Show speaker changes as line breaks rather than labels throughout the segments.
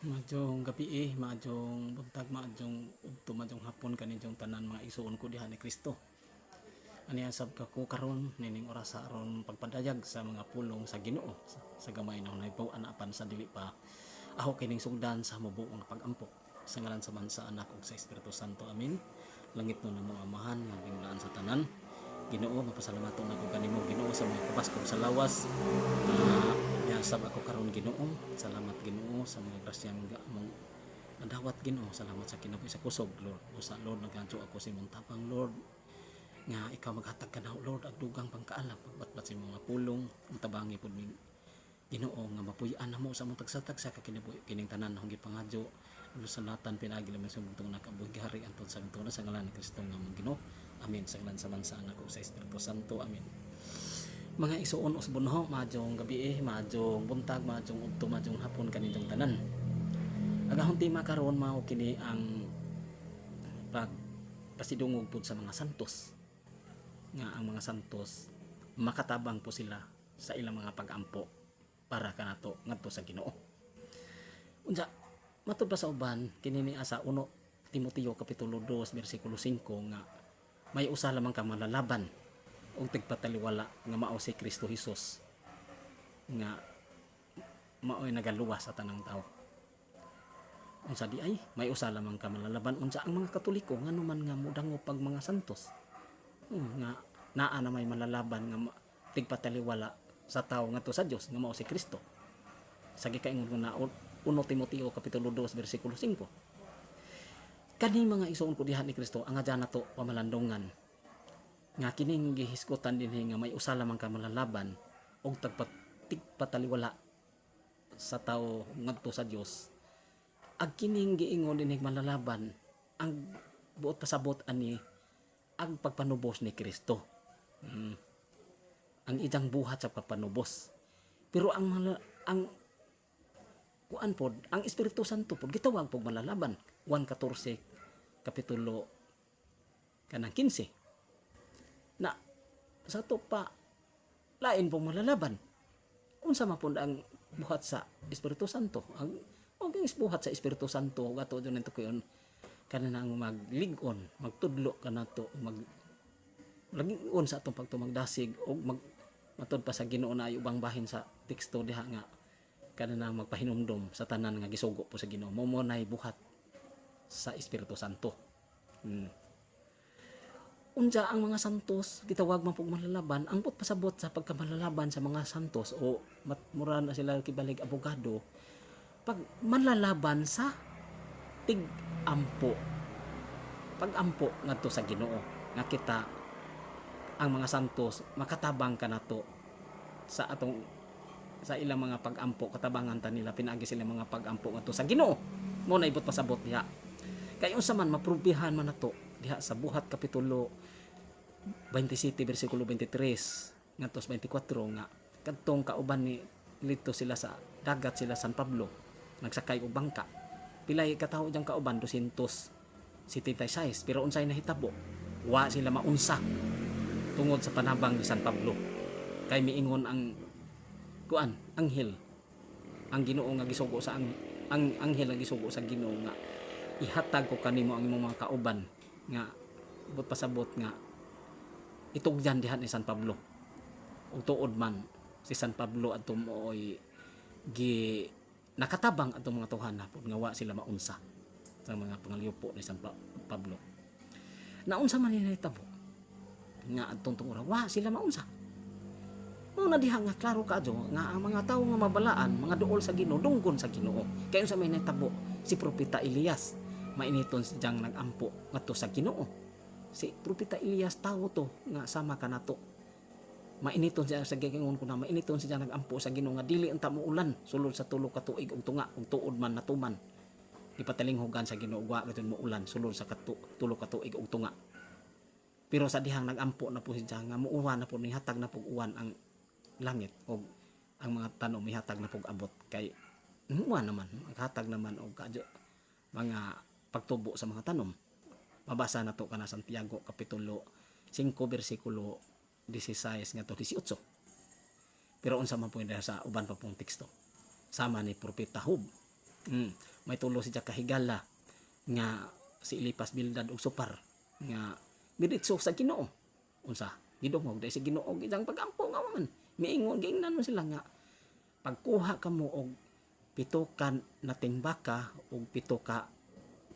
Madyong gabi madyong buntag, madyong udto, madyong hapon kanidyong tanan mga igsoon ko diha ni Kristo. Aniya sab ka ko karon nining oras sa aron pagpadayag sa mga pulong sa Ginoo sa gamay na hunaybaw anapan sa dili pa ako kining sugdan sa mabuong pag-ampo sa ngalan sa Mansa, Anak ug sa Espiritu Santo. Amen. Langit no namo amahan nga binglaan sa tanan. Ginoo, mapasalamaton ako kanimo Ginoo sa mga kapaskog sa lawas. Sab ako karon Ginoo. Salamat Ginoo sa mga grasya mong nadawat Ginoo. Salamat sa kinabuhi sa kusog Lord. Usa Lord nagadyo ako sa imong tapang Lord nga ikaw maghatag kanaw Lord ag dugang pangkaalam pagbatbat sa mga pulong ang tabangi pud ning Ginoo nga mapuy-an namo sa among tagsa-tagsa ka kinabuhi kining tanan na gipangadyo lusanatan pinagi lamang sa mutong nakabuhi hari antud sa tungod sa ngalan ni Kristo nga among Ginoo. Amen. Sa ngalan sa Mansa, Anak ug sa Espiritu Santo. Amen. Mga isuon usbunho, madyong gabi madyong buntag, madyong udto, madyong hapon kaninyong tanan. Agahon tema karon mao kini ang pasidungog pud sa mga santos. Nga ang mga santos makatabang po sila sa ilang mga pag-ampo para kanato ngadto sa Ginoo. Unsa matud pa sa uban kini ni asa 1 Timoteo kapitulo 2 bersikulo 5 nga may usa lamang ka malalaban og tigpataliwala nga mao si Kristo Hesus nga mao'y nagaluwas sa tanang tao. Unsa di ay may usa lamang ka malalaban unsa ang mga Katoliko nganuman nga modango pag mga santos. Nga naa na may malalaban nga tigpataliwala sa tao ngadto sa Dios nga mao si Kristo. Sa gikaingon ko na 1 Timoteo kapitulo 2 bersikulo 5. Kani mga igsoon ko diha ni Kristo ang adya nato pamalandongan nga kining gihisgotan dinhi nga may usa lamang ka malalaban og tigpataliwala sa tao ngadto sa Dios. Ag kining giingon dinhi malalaban ang buot pasabot ani ang pagpanubos ni Kristo. Ang idang buhat sa pagpanubos. Pero ang kuan pod ang Espiritu Santo pod gitawag pog malalaban. 1:14 kapitulo kanang 15. Na sa to pa lain pong malalaban. Unsa man pud ang buhat sa Espiritu Santo? Ang buhat sa Espiritu Santo gato dun nito kuyon kanang maglig-on, magtudlo kanato mag sa atong pagtumagdasig og matud pa sa Ginoo na ubang bahin sa teksto diha nga kanang magpahinumdom sa tanan nga gisugo po sa Ginoo. Mao nay buhat sa Espiritu Santo. Unsa ang mga santos gitawag man pog malalaban ang put pasabot sa pagkamalalaban sa mga santos o mura na sila kibalig abogado pag malalaban sa pag-ampo ngadto sa Ginoo nga kita ang mga santos makatabang kanato sa atong sa ilang mga pag-ampo katabangan ta nila pinaagi sila mga pag-ampo ngadto sa Ginoo. Mo na ibot pasabot diha kay unsa man maprubihan man nato diha sa buhat kapitulo 27 bersikulo 23 ngadto sa 24 nga kadtong kauban ni lito sila sa dagat sila San Pablo nagsakay og bangka pilay katawo diyang kauban 276 pero unsay nahitabo wa sila maunsa tungod sa panabang ni San Pablo kay miingon ang kuan anghel ang Ginoo nga gisugo sa ang anghel nga gisugo sa Ginoo nga ihatag ko kanimo ang imong mga kauban nga but pasabot nga itugyan diha ni San Pablo ug tuod man si San Pablo adto mooy nakatabang adtong mga tuhanna pud nga wa sila maunsa sa mga pangaliyupo ni San Pablo. Naunsa man nila hitabo nga adtong tungora wa sila maunsa. Mao na diha nga klaro kadto nga ang mga tawo nga mabalaan mga duol sa Ginoo dunggon sa Ginoo. Kay unsa may nahitabo si propeta Elias mainiton siyang nag-ampo ngadto sa Ginoo. Si propeta Elias tawo to nga sama kanato. Mainiton siya sa gigingon ko na mainiton siya nag-ampo sa Ginoo nga dili unta muulan sulod sa 3 ka tuig og tunga ug tuod man natuman. Ipatalinghogan sa Ginoo wa kadto muulan sulod sa 3 ka tuig og tunga. Pero sa dihang nag-ampo na po siya nga muuwan na po ni hatag na pug uwan ang langit og ang mga tanom mihatag na pug abot kay muuwan naman hatag naman og kadyo mga pagtubo sa mga tanom. Mabasa na to kana Santiago kapitulo 5 bersikulo 16 ngadto 18. Pero unsa man po sa uban pa pong teksto sama ni propeta Job may tulo siya kahigala nga si Elipas, Bildad ug Sopar nga diretso sa Ginoo. Unsa gidungog dahil sa Ginoo gidang pagampo nga man miingon giingnan mo sila nga pagkuha kamo og 7 ka nating baka ug 7 ka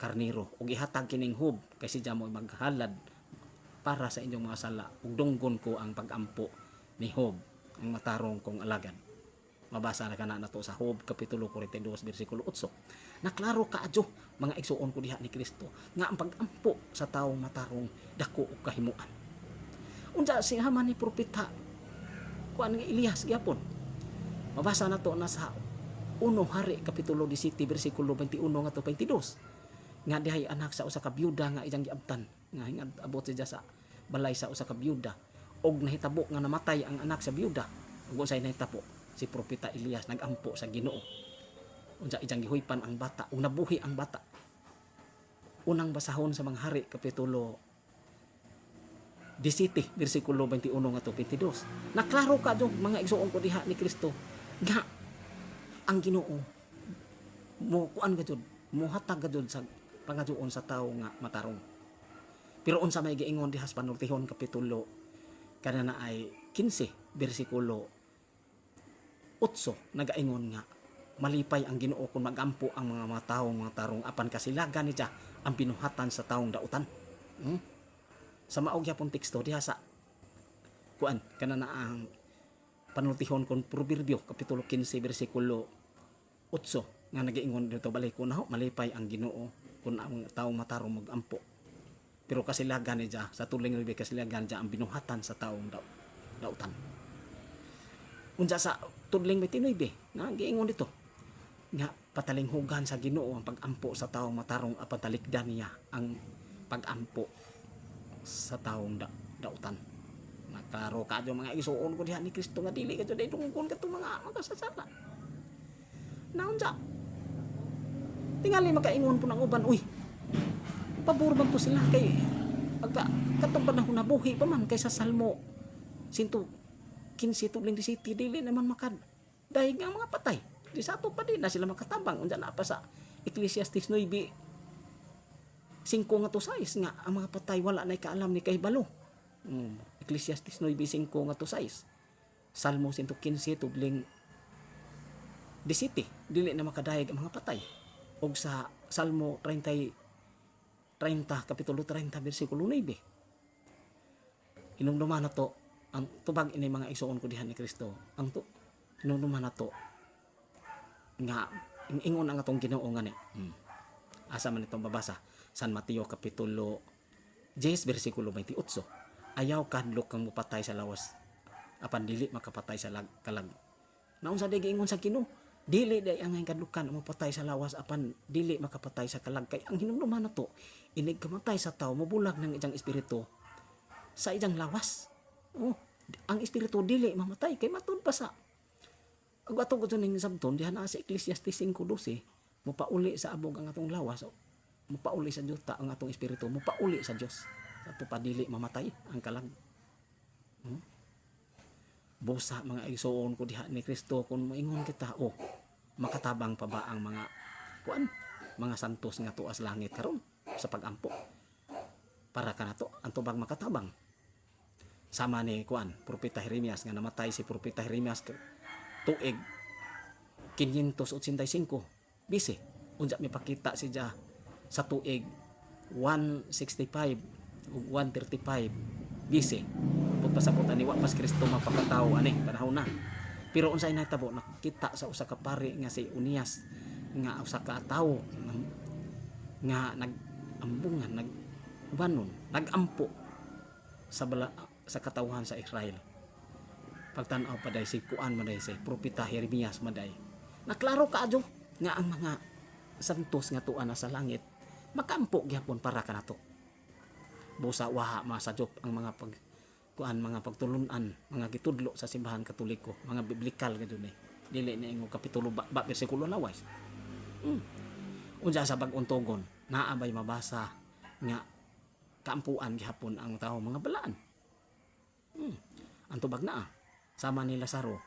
karnero ug ihatag kining hub kay si mo maghalad para sa inyong mga sala ug dunggon ko ang pagampo ni Hob ang matarong kong alagad. Mabasa na kana nato sa Hob kapitulo 42 bersikulo 8. Naklaro kaadyo mga igsuon ko diha ni Kristo nga ang pagampo sa taong matarong dako og kahimuan. Unsa si haman ni propeta kuan nga Elias gyapon. Mabasa nato na sa 1 Hari kapitulo 17 bersikulo 21 ngadto 22 nga dihay anak sa usa ka byuda nga iyang giabtan nga hingad abot siya sa balay sa usa ka byuda og nahitabo nga namatay ang anak sa byuda ug unsay nahitabo si propeta Elias nagampo sa Ginoo. Unsa iyang gihuypan ang bata ug nabuhi ang bata. Unang basahon sa mga Hari kapitulo 17 bersikulo 21 ngadto 22. Naklaro ka do mga igsuon ko diha ni Kristo nga ang Ginoo mo kuan gadud mo hatag gadud sa pangaduon sa tawo nga matarong. Pero unsa may giingon diha sa Panultihon kapitulo kana na ay 15 bersikulo 8 nagaingon nga malipay ang Ginoo kung magampo ang mga tawo mga tarong apan kasilagan niya ang pinuhatan sa taong dautan. Sa maog gyapon teksto diha sa kuan kana na ang Panultihon kon Proverbio kapitulo 15 bersikulo 8 nga nagaingon dito balay ko na malipay ang Ginoo kung ang taong matarong magampo. Pero kasilagan niya sa tuling ribe kasilagan niya ang binuhatan sa taong dautan. Unsa sa tudling 29 nga giingon dito nga patalinghugan sa Ginoo ang pagampo sa taong matarong apan talikdan niya ang pagampo sa taong dautan. Naklaro kadyo mga igsuon ko diha ni Kristo nga dili kadyo dungkon kadto mga makasasala. Naunsa tingali makaingon po ng uban, uy pabor man to sila kay pagka katong panahon na buhi pa man kaysa Salmo 115 tuling di city dili naman makad dahil nga mga patay di sa ato pa din na sila makatabang unsa na pa sa Ecclesiastes 9:5 nga to 6 nga ang mga patay wala na kaalam ni kahibalo. Ecclesiastes 9:5 nga to 6. Salmo 115 tuling di city dili na makadayeg ang mga patay. Og sa Salmo 30 kapitulo 30 bersikulo 9 hinumduman na to ang tubag ini mga igsuon ko diha ni Kristo ang to hinumduman na to nga ingon ang atong Ginoo ngani. Asa man itong babasa San Mateo kapitulo 10 bersikulo 28 ayaw kadlok kang mupatay sa lawas apan dili makapatay sa kalag. Naunsa day giingon sa Ginoo dili day ang kadlukan mo patay sa lawas apan dili makapatay sa kalag kay ang hinumduman nato inig kamatay sa tao mobulag ng ijang espiritu sa ijang lawas. Ang espiritu dili mamatay kay matud pa sa ato gud ning sabton diha na sa Ecclesiastes 5:12 mopauli sa abog ang atong lawas mopauli sa Dios ang atong espiritu mopauli sa Dios ato pa dili mamatay ang kalag. Busa mga igsuon ko diha ni Kristo kung moingon kita makatabang pa ba ang mga kuan mga santos nga tuas langit karon sa pagampo para kanato ang tubag makatabang sama ni kuan propeta Jeremias nga namatay si propeta Jeremias tuig 585 bisi unsa mipakita siya sa tuig 165 ug 135 bisi pasabutan ni wa pas Kristo mapakatawo ani panahon na. Pero unsay nahitabo nakita sa usa ka pari nga si Unias nga usa ka tawo nga nagambungan nagbanon nagampo sa katawhan sa Israel. Pagtan-aw paday si kuan maday si propeta Jeremias maday. Naklaro kaadyo nga ang mga santos nga tuan na sa langit makampo gyapon para kanato. Busa waha masadop ang mga mga pagtulunan mga gitudlo sa simbahan Katoliko mga biblikal gadto ni dili na ingo kapitulo ba bersikulo lawas. Unsa sa pag-untogon naabay mabasa nga kaampuan gihapon ang tawo mga balaan. Ang tubag na sama ni Lazaro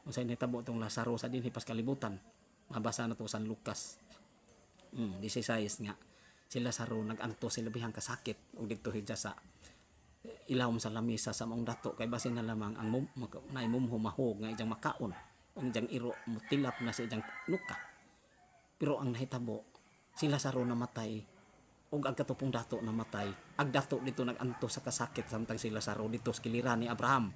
unsay nitabo tong Lazaro sa dinhi pas kalibutan mabasa na to sa Lucas 16 nga sila saro naganto sila bihang kasakit ug didto hidya sa ilawom sa lamisa sa maong dato kay basin na lamang ang naimumho mahog nga ijang makaon ang ijang iro mutilap na sa ijang nuka. Pero ang nahitabo sila saro namatay ug ang katupong dato namatay. Ag dato dito naganto sa kasakit samtang sila saro dito sa kiliran ni Abraham.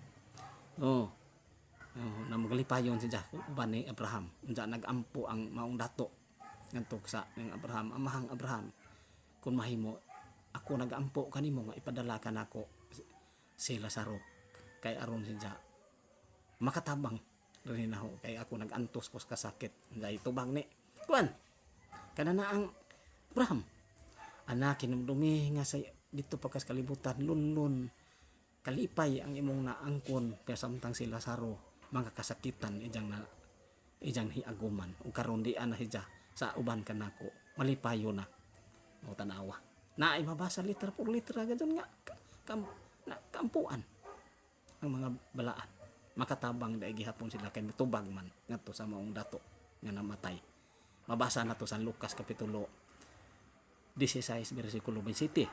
Namagalipayon siya uban ni Abraham. Unsa nagampo ang maong dato ngadto sa ning Abraham, amahang Abraham. Kung mahimo ako nagampo kanimo nga ipadala ka nako si Lazaro kay aron siya makatabang rin na ho kay ako nagantos ko sa kasakit dahil tubang ni kuan kana na ang Abraham anak kinumdumi nga sa dito pagkas kalibutan lunlun kalipay ang imong naangkon pero samtang si Lazaro mga kasakitan ijang hiaguman ug karon di ana siya sa uban kanako malipayo na o tanawa na mabasa litra por litra gadon nga kampuan ang mga balaan makatabang dai gihapon sila kay mitubag man ngadto sa maong dato nga namatay. Mabasa nato sa Lucas kapitulo 16 bersikulo 27.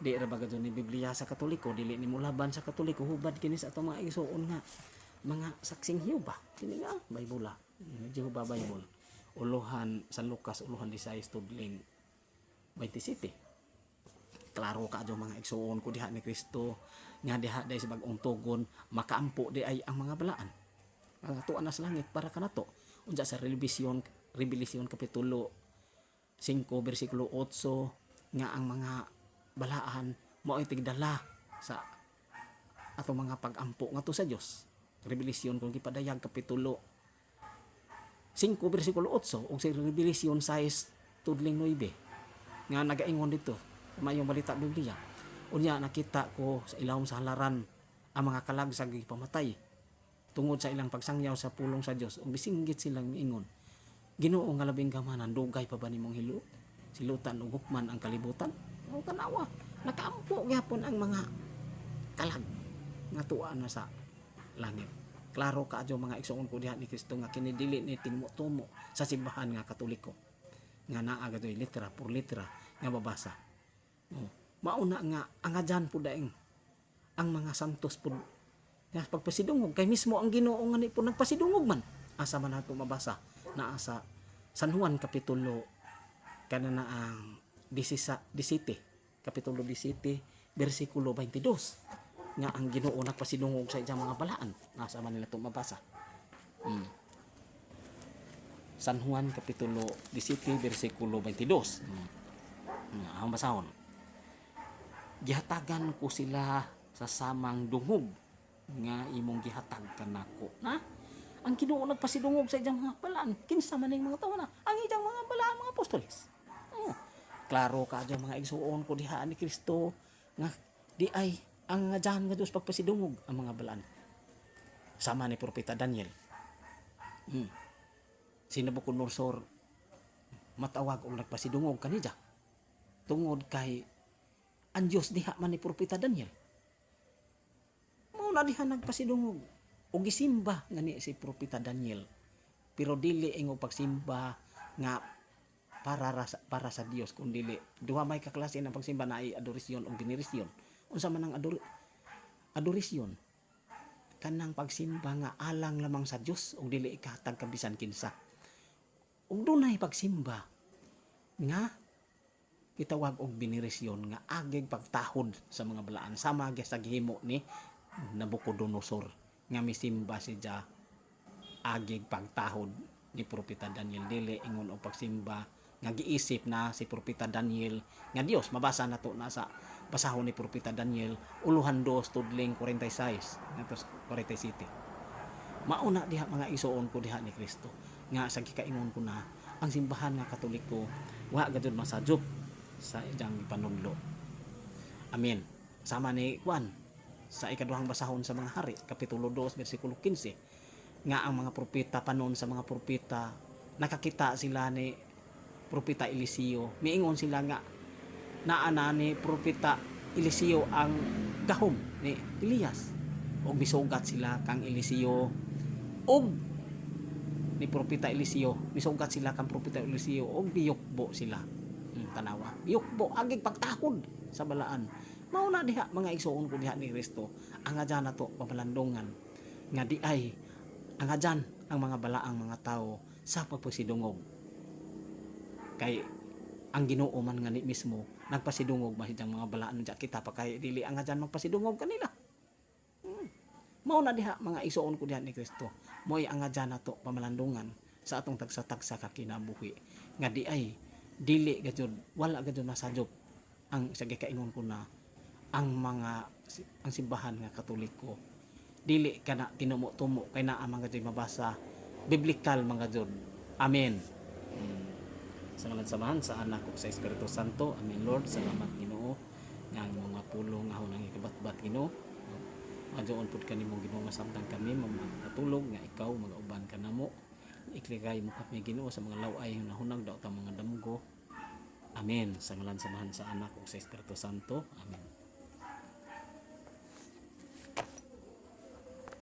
Di ra ba gadon ni Biblia sa Katoliko dili nimo laban sa Katoliko hubad kini sa atong mga igsoon nga mga saksing Jehova kini nga Bible Jehova Bible uluhan sa Lucas uluhan 16 tudling 27. Klaro ka adto mga igsoon ko diha ni Kristo nga diha day sa bag-ong tugon makaampo di ay ang mga balaan ang atuan sa langit para kanato unsa sa Revelation kapitulo 5 bersikulo 8 nga ang mga balaan mao ay tigdala sa atong mga pag-ampo ngadto sa Dios. Revelation kung gipadayag kapitulo 5 bersikulo 8 ug sa Revelation 6 tudling 9 nga nagaingon dito mayong balita Biblia. Unya nakita ko sa ilawom sa halaran ang mga kalagsag gipamatay tungod sa ilang pagsangyaw sa pulong sa Dios ug bisinggit silang miingon Ginoo nga labing gamanan dugay pa ba nimong silutan ug hukman ang kalibutan o tanawa nakaampo gyapon ang mga kalag nga tuwa na sa langit. Klaro ka adyo mga igsoon ko diha ni Kristo nga kini dili ni tinumo sa simbahan nga Katoliko nga naa gadoy litra por litra nga babasa. Mauna nga angadyan po daing ang mga santos po nga pagpasidungog kay mismo ang Ginoo nga ni po nagpasidungog man asa man nato mabasa naa sa San Juan kapitulo kana na ang 17 kapitulo 17 bersikulo 22 nga ang Ginoo nagpasidungog sa iyang mga balaan asa man nila to mabasa. San Juan kapitulo 17 bersikulo 22 ang basahon gihatagan ko sila sa samang dungog nga imong gihatag kanako na ang Ginoo nagpasidungog sa iyang mga balaan kinsa man ning mga tawo na ang iyang mga balaan mga apostoles. Klaro ka adyo mga igsuon ko diha ni Kristo nga di ay ang dyan nga Dios pagpasidungog ang mga balaan sama ni propeta Daniel. Si Nabucodonosor matawag og nagpasidungog kanija tungod kay ang Dios diha man ni propeta Daniel. Mao na diha nagpasidungog og gisimba ngani si propeta Daniel. Pero dili ingo pagsimba nga para sa Dios kundi duha may kaklase ng pagsimba na ay adorisyon o venerisyon. Unsa man ang adorisyon? Kanang pagsimba nga alang lamang sa Dios ug dili ikahatag kabisan kinsa. Ug dunay pagsimba nga gitawag og venerisyon nga agig pagtahod sa mga balaan sama gyud sa gihimo ni Nabucodonosor nga misimba siya agig pagtahod ni propeta Daniel dili ingon og pagsimba nga giisip na si propeta Daniel nga Dios. Mabasa nato na sa basahon ni propeta Daniel uluhan 2 tudling 46 ngadto 47. Mauna diha mga isuon ko diha ni Kristo nga sa gikaingon ko na ang simbahan nga Katoliko wa gadud masajop sa iyang panudlo. Amen. Sama ni Juan sa ikaduhang basahon sa mga hari kapitulo 2 bersikulo 15 nga ang mga propeta panon sa mga propeta nakakita sila ni propeta Eliseo miingon sila nga naa ni propeta Eliseo ang gahom ni Elias og misugat sila kang Eliseo og ni Propeta Eliseo, misugat sila kang Propeta Eliseo og giyukbo sila. Tanawa, yukbo agig pagtakod sa balaan. Mao na diha mga igsoon ko diha ni Kristo, ang adyan nato pamalandungan nga di ay ang adyan ang mga balaang mga tao sa pagpasidungog. Kay ang Ginoo man nga ni mismo nagpasidungog mahidang mga balaan diha kita pa kay dili ang adyan magpasidungog kanila. Mao na diha mga igsoon ko diha ni Kristo, mo'y ang adyan nato pamalandungan sa atong tagsa-tagsa ka kinabuhi nga di ay dili gayud wala gayud masadop ang sa gikaingon ko na ang simbahan nga Katoliko dili kana tinumo-tumo kay naa mga gayud mabasa biblikal mga gayud. Amen. Sa ngalan samahan sa anak ko sa Espiritu Santo. Amen. Lord, salamat Ginoo nga ang mga pulong nga hunang ikabatbat Ginoo. Adyoon pud kanimo Ginoo nga samtang kami magpatulog nga ikaw magauban ka namo. Ikligay mo kami Ginoo sa mga laway na hunag daw ta mga damgo. Amen. Sa ngalan samahan sa anak ug sa Espiritu Santo. Amen.